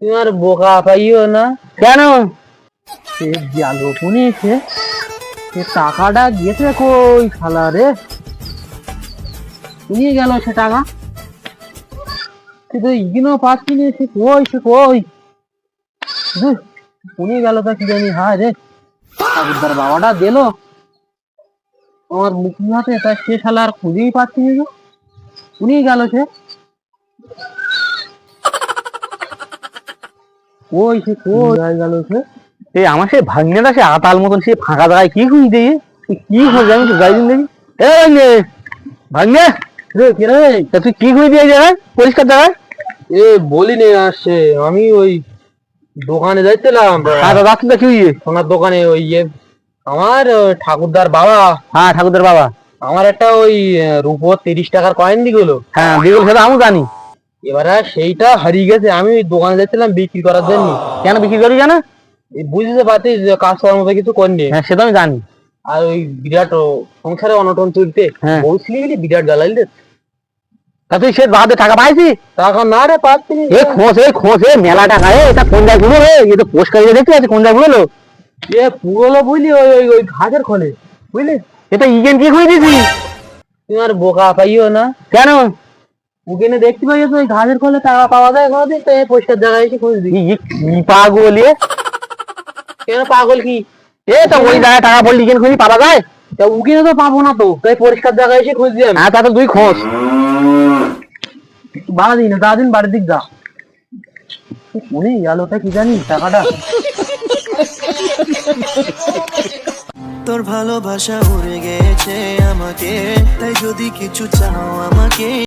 তুমি আর বোকা পাইও না। কেন? সে গেল কোনে সে টাকাটা গেছে কই শালা রে? নিয়ে গেল সে টাকা, কিন্তু ইগিনো পাচ্ছি না। সে কই উনি গেল তা কি জানি। হায় রে, ঠাকুরদার বাবাটা দিল আমার মুখি হাতে, তা সে শালা আর খুঁজেই পাচ্ছি না গো। উনি গেল সে কই গেল সে? এই আমার সেই ভাগ্নেটা সে আতাল মতন সে ফাঁকা জায়গায় কি খুঁজতে কি খুঁজে আমি তো যাই দিন দেখি। ভাগ্নে, ভাগ্নে রে কে রে? তা তুই কি খুঁজতে এই জায়গায় পরিষ্কার জায়গায়? এ বলি নে আসছে, আমি ওই দোকানে যাইছিলাম। হ্যাঁ দাদা তুই কি সোনার দোকানে ওই আমার ঠাকুরদার বাবা, হ্যাঁ ঠাকুরদার বাবা, আমার একটা ওই রূপোর 30 টাকার কয়েন দিগুলো। হ্যাঁ দিগুলো সেটা আমি জানি। এবারে সেইটা হারিয়ে গেছে। আমি ওই দোকানে যাচ্ছিলাম বিক্রি করার জন্য। কেন বিক্রি করি জানা? বুঝতে পারছিস যে কাজকর্ম তো কিছু করিনি। হ্যাঁ সেটা আমি জানি। আর ওই বিরাট সংসারে অনটন চলতে হ্যাঁ। বলছিলি গেলি বিরাট জ্বালাইল রে। তা তুই সে বাদে টাকা পাইছি? টাকা না রে, পাচ্ছি না। খোঁজ মেলা টাকা এটা কোন জায়গায় গুলো রে? এ তো পোস্ট কাজে দেখতে পাচ্ছি কোন জায়গায় গুলো। পুরোলো বুঝলি, ওই ওই ওই ঘাটের খোলে বুঝলি। এটা ইগেন কি খুঁজে দিছি? তুমি আর বোকা পাইও না। কেন? ওখানে দেখতে পাই ওই ঘাটের খোলে টাকা পাওয়া যায় কোনোদিন, তো এই পরিষ্কার জায়গায় এসে খোঁজ দিই। কি পাগল এ? কেন পাগল কি? এ তো ওই জায়গায় টাকা পড়লে ইগেন খুঁজে পাওয়া যায়? তা ওখানে তো পাবো না, তো তাই পরিষ্কার জায়গায় এসে খোঁজ দিই আমি। হ্যাঁ তা তো তুই খোঁজ। বাড়া দিই না, দাদিন বাড়ির দিক যা। মনে গেলটা কি জানি টাকাটা। তোর ভালোবাসা উড়ে গেছে আমাকে, তাই যদি কিছু চাও আমাকে